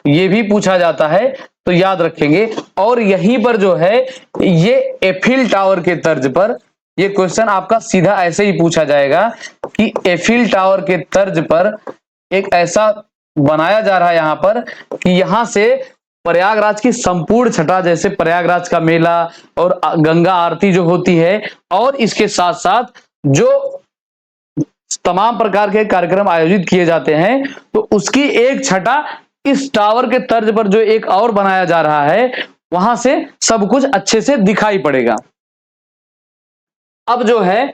ये भी पूछा जाता है, तो याद रखेंगे। और यहीं पर जो है ये एफिल टावर के तर्ज पर, ये क्वेश्चन आपका सीधा ऐसे ही पूछा जाएगा कि एफिल टावर के तर्ज पर एक ऐसा बनाया जा रहा है यहां पर कि यहां से प्रयागराज की संपूर्ण छटा, जैसे प्रयागराज का मेला और गंगा आरती जो होती है, और इसके साथ साथ जो तमाम प्रकार के कार्यक्रम आयोजित किए जाते हैं, तो उसकी एक छटा इस टावर के तर्ज पर जो एक और बनाया जा रहा है, वहां से सब कुछ अच्छे से दिखाई पड़ेगा। अब जो है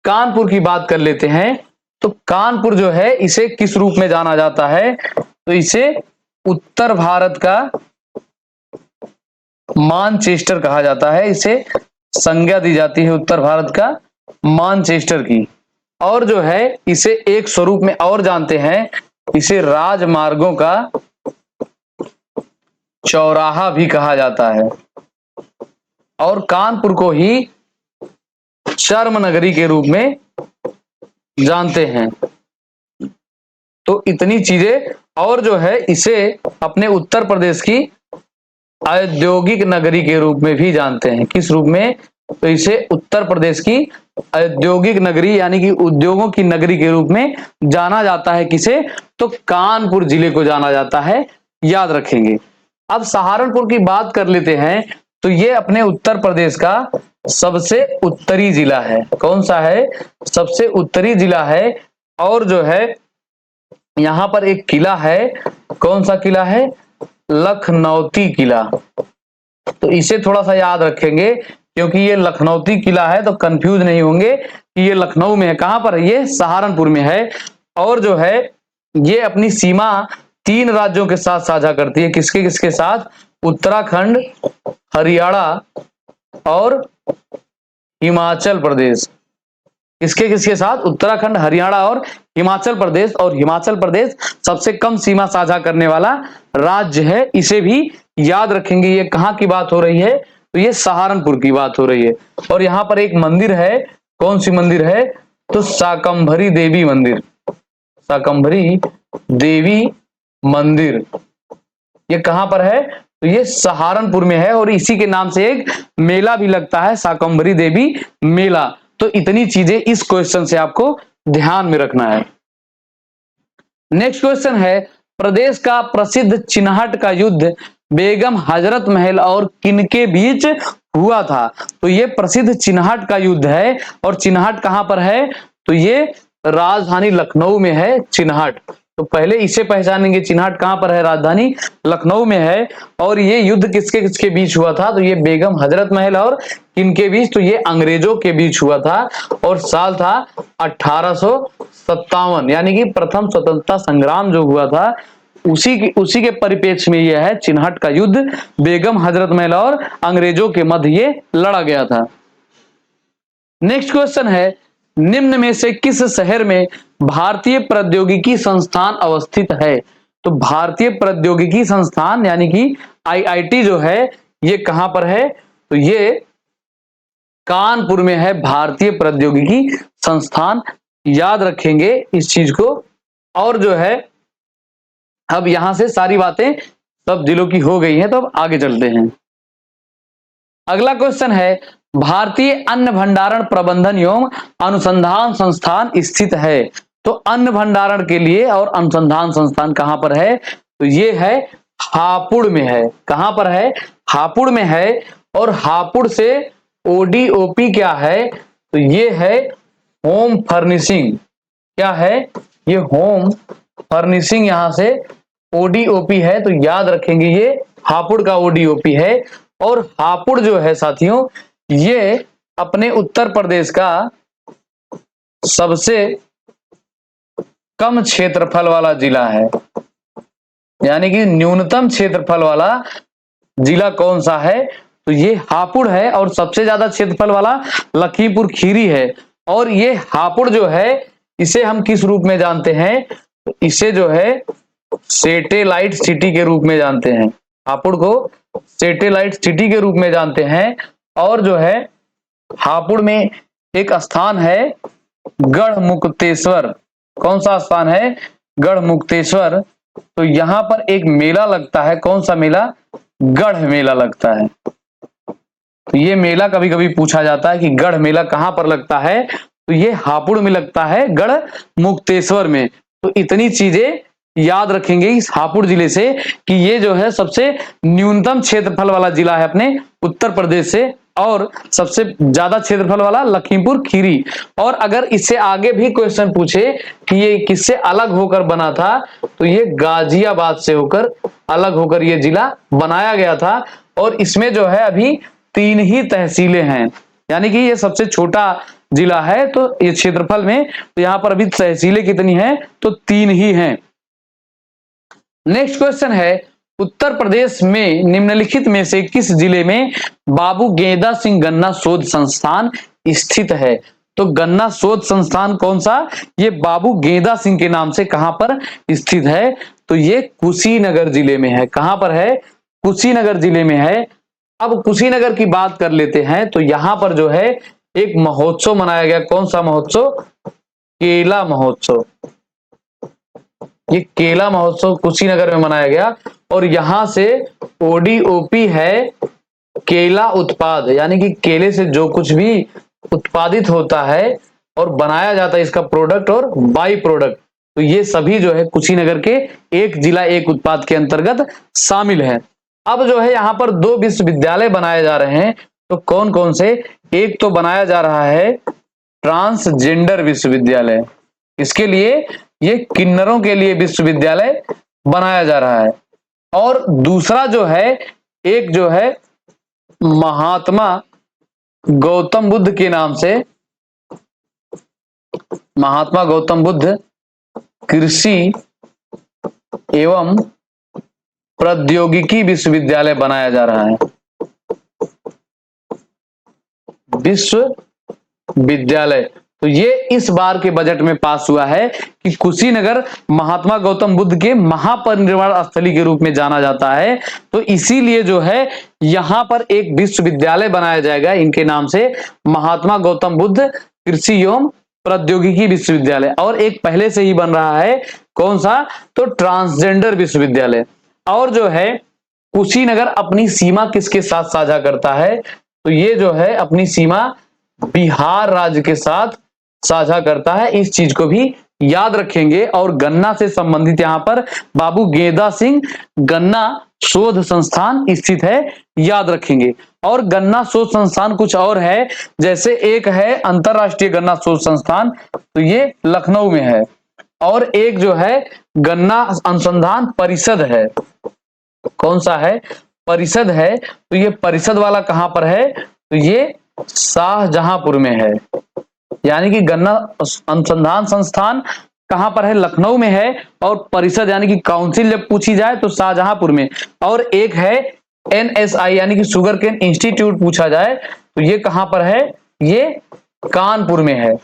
कानपुर की बात कर लेते हैं। तो कानपुर जो है इसे किस रूप में जाना जाता है? तो इसे उत्तर भारत का मानचेस्टर कहा जाता है। इसे संज्ञा दी जाती है उत्तर भारत का मानचेस्टर की। और जो है इसे एक स्वरूप में और जानते हैं, इसे राजमार्गों का चौराहा भी कहा जाता है। और कानपुर को ही चर्म नगरी के रूप में जानते हैं। तो इतनी चीजें। और जो है इसे अपने उत्तर प्रदेश की औद्योगिक नगरी के रूप में भी जानते हैं। किस रूप में? तो इसे उत्तर प्रदेश की औद्योगिक नगरी यानी कि उद्योगों की नगरी के रूप में जाना जाता है। किसे? तो कानपुर जिले को जाना जाता है, याद रखेंगे। अब सहारनपुर की बात कर लेते हैं। तो ये अपने उत्तर प्रदेश का सबसे उत्तरी जिला है। कौन सा है? सबसे उत्तरी जिला है। और जो है यहां पर एक किला है। कौन सा किला है? लखनौती किला। तो इसे थोड़ा सा याद रखेंगे, क्योंकि ये लखनौती किला है, तो कंफ्यूज नहीं होंगे कि ये लखनऊ में है। कहां पर है? ये सहारनपुर में है। और जो है ये अपनी सीमा 3 राज्यों के साथ साझा करती है। किसके किसके साथ? उत्तराखंड, हरियाणा और हिमाचल प्रदेश। किसके किसके साथ? उत्तराखंड, हरियाणा और हिमाचल प्रदेश। और हिमाचल प्रदेश सबसे कम सीमा साझा करने वाला राज्य है। इसे भी याद रखेंगे। ये कहां की बात हो रही है? तो ये सहारनपुर की बात हो रही है। और यहां पर एक मंदिर है। कौन सी मंदिर है? तो शाकंभरी देवी मंदिर। शाकंभरी देवी मंदिर, ये कहां पर है? तो ये सहारनपुर में है और इसी के नाम से एक मेला भी लगता है, शाकंभरी देवी मेला। तो इतनी चीजें इस क्वेश्चन से आपको ध्यान में रखना है। नेक्स्ट क्वेश्चन है, प्रदेश का प्रसिद्ध चिन्हट का युद्ध बेगम हजरत महल और किनके बीच हुआ था? तो ये प्रसिद्ध चिन्हट का युद्ध है और चिन्हट कहां पर है? तो ये राजधानी लखनऊ में है चिन्हट। तो पहले इसे पहचानेंगे, चिन्हट कहां पर है? राजधानी लखनऊ में है। और ये युद्ध किसके किसके बीच हुआ था? तो ये बेगम हजरत महल और किनके बीच? तो ये अंग्रेजों के बीच हुआ था और साल था 1857, यानी कि प्रथम स्वतंत्रता संग्राम जो हुआ था उसी के परिप्रेक्ष्य में यह है चिन्हट का युद्ध, बेगम हजरत महल और अंग्रेजों के मध्य ये लड़ा गया था। नेक्स्ट क्वेश्चन है, निम्न में से किस शहर में भारतीय प्रौद्योगिकी संस्थान अवस्थित है? तो भारतीय प्रौद्योगिकी संस्थान यानी कि आईआईटी जो है ये कहां पर है? तो ये कानपुर में है भारतीय प्रौद्योगिकी संस्थान, याद रखेंगे इस चीज को। और जो है अब यहां से सारी बातें सब जिलों की हो गई हैं, तो अब आगे चलते हैं। अगला क्वेश्चन है, भारतीय अन्न भंडारण प्रबंधन एवं अनुसंधान संस्थान स्थित है? तो अन्न भंडारण के लिए और अनुसंधान संस्थान कहां पर है? तो ये है हापुड़ में है। कहां पर है? हापुड़ में है। और हापुड़ से ओडीओपी क्या है? तो ये है होम फर्निशिंग। क्या है? ये होम फर्निशिंग, यहां से ओडीओपी है, तो याद रखेंगे ये हापुड़ का ओडीओपी है। और हापुड़ जो है साथियों ये अपने उत्तर प्रदेश का सबसे कम क्षेत्रफल वाला जिला है, यानी कि न्यूनतम क्षेत्रफल वाला जिला कौन सा है? तो ये हापुड़ है। और सबसे ज्यादा क्षेत्रफल वाला लखीमपुर खीरी है। और ये हापुड़ जो है इसे हम किस रूप में जानते हैं? तो इसे जो है सैटेलाइट सिटी के रूप में जानते हैं। हापुड़ को सैटेलाइट सिटी के रूप में जानते हैं। और जो है हापुड़ में एक स्थान है गढ़मुक्तेश्वर। कौन सा स्थान है? गढ़मुक्तेश्वर। तो यहां पर एक मेला लगता है। कौन सा मेला? गढ़ मेला लगता है। तो ये मेला कभी कभी पूछा जाता है कि गढ़ मेला कहां पर लगता है? तो ये हापुड़ में लगता है, गढ़मुक्तेश्वर में। तो इतनी चीजें याद रखेंगे इस हापुड़ जिले से कि ये जो है सबसे न्यूनतम क्षेत्रफल वाला जिला है अपने उत्तर प्रदेश से, और सबसे ज्यादा क्षेत्रफल वाला लखीमपुर खीरी। और अगर इससे आगे भी क्वेश्चन पूछे कि ये किससे अलग होकर बना था, तो ये गाजियाबाद से होकर अलग होकर ये जिला बनाया गया था। और इसमें जो है अभी 3 ही तहसीलें हैं, यानी कि ये सबसे छोटा जिला है। तो ये क्षेत्रफल में तो यहां पर अभी तहसीलें कितनी हैं? तो 3 ही हैं। नेक्स्ट क्वेश्चन है, उत्तर प्रदेश में निम्नलिखित में से किस जिले में बाबू गेंदा सिंह गन्ना शोध संस्थान स्थित है? तो गन्ना शोध संस्थान कौन सा? ये बाबू गेंदा सिंह के नाम से कहां पर स्थित है? तो ये कुशीनगर जिले में है। कहां पर है? कुशीनगर जिले में है। अब कुशीनगर की बात कर लेते हैं। तो यहां पर जो है एक महोत्सव मनाया गया। कौन सा महोत्सव? केला महोत्सव। ये केला महोत्सव कुशीनगर में मनाया गया। और यहां से ओडीओपी है केला उत्पाद, यानी कि केले से जो कुछ भी उत्पादित होता है और बनाया जाता है इसका प्रोडक्ट और बाई प्रोडक्ट, तो ये सभी जो है कुशीनगर के एक जिला एक उत्पाद के अंतर्गत शामिल है। अब जो है यहाँ पर 2 विश्वविद्यालय बनाए जा रहे हैं। तो कौन कौन से? एक तो बनाया जा रहा है ट्रांसजेंडर विश्वविद्यालय। इसके लिए ये किन्नरों के लिए विश्वविद्यालय बनाया जा रहा है। और दूसरा जो है एक जो है महात्मा गौतम बुद्ध के नाम से, महात्मा गौतम बुद्ध कृषि एवं प्रौद्योगिकी विश्वविद्यालय बनाया जा रहा है। विश्वविद्यालय। तो ये इस बार के बजट में पास हुआ है कि कुशीनगर महात्मा गौतम बुद्ध के महापरिनिर्वाण स्थली के रूप में जाना जाता है। तो इसीलिए जो है यहां पर एक विश्वविद्यालय बनाया जाएगा इनके नाम से, महात्मा गौतम बुद्ध कृषि एवं प्रौद्योगिकी विश्वविद्यालय, और एक पहले से ही बन रहा है, कौन सा, तो ट्रांसजेंडर विश्वविद्यालय। और जो है कुशीनगर अपनी सीमा किसके साथ साझा करता है, तो ये जो है अपनी सीमा बिहार राज्य के साथ साझा करता है, इस चीज को भी याद रखेंगे। और गन्ना से संबंधित यहां पर बाबू गेंदा सिंह गन्ना शोध संस्थान स्थित है, याद रखेंगे। और गन्ना शोध संस्थान कुछ और है, जैसे एक है अंतरराष्ट्रीय गन्ना शोध संस्थान, तो ये लखनऊ में है, और एक जो है गन्ना अनुसंधान परिषद है, कौन सा है, परिषद है, तो ये परिषद वाला कहां पर है, तो ये शाहजहांपुर में है। यानी कि गन्ना अनुसंधान संस्थान कहां पर है, लखनऊ में है, और परिषद यानी कि काउंसिल जब पूछी जाए तो शाहजहांपुर में। और एक है NSI यानी कि शुगर केन इंस्टीट्यूट पूछा जाए तो ये कहां पर है, ये कानपुर में है।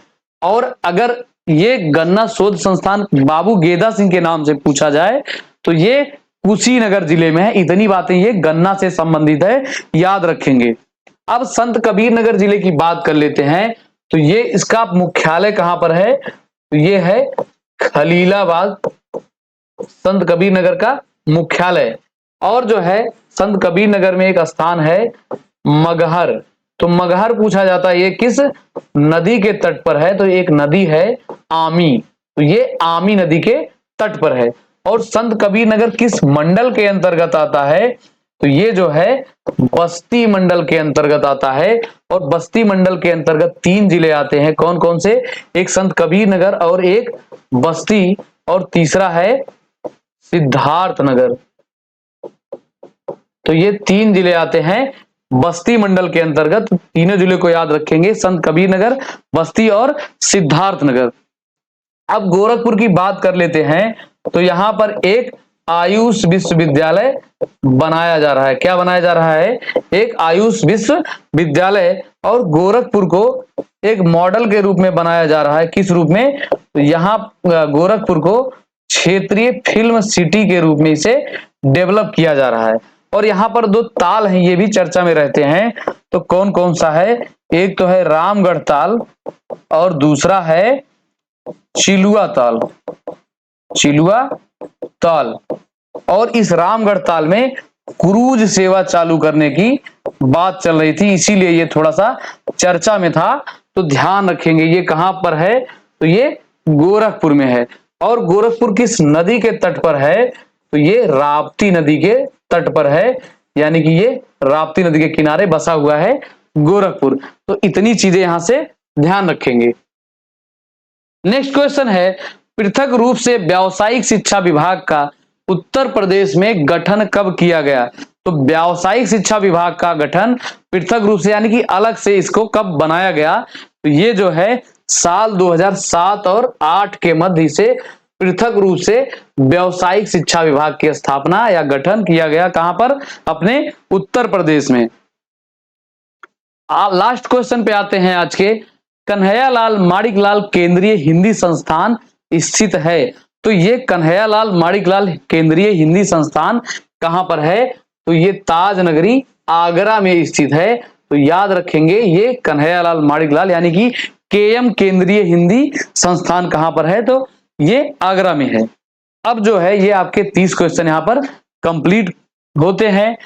और अगर ये गन्ना शोध संस्थान बाबू गेंदा सिंह के नाम से पूछा जाए तो ये कुशीनगर जिले में है। इतनी बातें ये गन्ना से संबंधित है, याद रखेंगे। अब संत कबीर नगर जिले की बात कर लेते हैं, तो ये इसका मुख्यालय कहां पर है, तो ये है खलीलाबाद, संत कबीर नगर का मुख्यालय। और जो है संत कबीर नगर में एक स्थान है मगहर, तो मगहर पूछा जाता है ये किस नदी के तट पर है, तो एक नदी है आमी, तो ये आमी नदी के तट पर है। और संत कबीर नगर किस मंडल के अंतर्गत आता है, तो ये जो है बस्ती मंडल के अंतर्गत आता है। और बस्ती मंडल के अंतर्गत 3 जिले आते हैं, कौन कौन से, एक संत कबीर नगर और एक बस्ती और तीसरा है सिद्धार्थ नगर। तो ये 3 जिले आते हैं बस्ती मंडल के अंतर्गत, तीनों जिले को याद रखेंगे, संत कबीर नगर, बस्ती और सिद्धार्थ नगर। अब गोरखपुर की बात कर लेते हैं, तो यहां पर एक आयुष विश्वविद्यालय बनाया जा रहा है। क्या बनाया जा रहा है, एक आयुष विश्वविद्यालय, और गोरखपुर को एक मॉडल के रूप में बनाया जा रहा है। किस रूप में, तो यहाँ गोरखपुर को क्षेत्रीय फिल्म सिटी के रूप में इसे डेवलप किया जा रहा है। और यहाँ पर 2 ताल हैं, ये भी चर्चा में रहते हैं, तो कौन कौन सा है, एक तो है रामगढ़ ताल और दूसरा है चिलुआ ताल, चिलुआ ताल। और इस रामगढ़ ताल में क्रूज सेवा चालू करने की बात चल रही थी, इसीलिए ये थोड़ा सा चर्चा में था, तो ध्यान रखेंगे। ये कहां पर है, तो ये गोरखपुर में है। और गोरखपुर किस नदी के तट पर है, तो ये राप्ती नदी के तट पर है, यानी कि ये राप्ती नदी के किनारे बसा हुआ है गोरखपुर। तो इतनी चीजें यहां से ध्यान रखेंगे। नेक्स्ट क्वेश्चन है, पृथक रूप से व्यावसायिक शिक्षा विभाग का उत्तर प्रदेश में गठन कब किया गया। तो व्यावसायिक शिक्षा विभाग का गठन पृथक रूप से यानी कि अलग से इसको कब बनाया गया, तो ये जो है साल 2007 और 8 के मध्य से पृथक रूप से व्यावसायिक शिक्षा विभाग की स्थापना या गठन किया गया। कहां पर, अपने उत्तर प्रदेश में। लास्ट क्वेश्चन पे आते हैं आज के, कन्हैयालाल माणिकलाल केंद्रीय हिंदी संस्थान स्थित है। तो ये कन्हैयालाल माणिकलाल केंद्रीय हिंदी संस्थान कहां पर है, तो ये ताज नगरी आगरा में स्थित है। तो याद रखेंगे ये कन्हैयालाल माणिकलाल यानी कि KM केंद्रीय हिंदी संस्थान कहां पर है, तो ये आगरा में है। अब जो है ये आपके 30 क्वेश्चन यहां पर कंप्लीट होते हैं,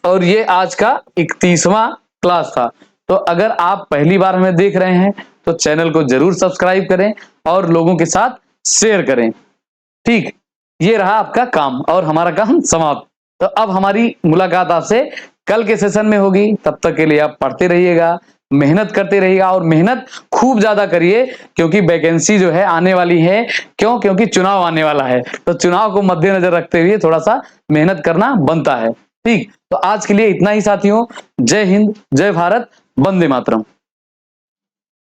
और ये आज का 31वां क्लास था। तो अगर आप पहली बार हमें देख रहे हैं तो चैनल को जरूर सब्सक्राइब करें और लोगों के साथ शेयर करें। ठीक, ये रहा आपका काम और हमारा काम समाप्त। तो अब हमारी मुलाकात आपसे कल के सेशन में होगी। तब तक के लिए आप पढ़ते रहिएगा, मेहनत करते रहिएगा, और मेहनत खूब ज्यादा करिए, क्योंकि वैकेंसी जो है आने वाली है। क्यों, क्योंकि चुनाव आने वाला है, तो चुनाव को मद्देनजर रखते हुए थोड़ा सा मेहनत करना बनता है। ठीक, तो आज के लिए इतना ही साथियों। जय हिंद, जय भारत, वंदे मातरम।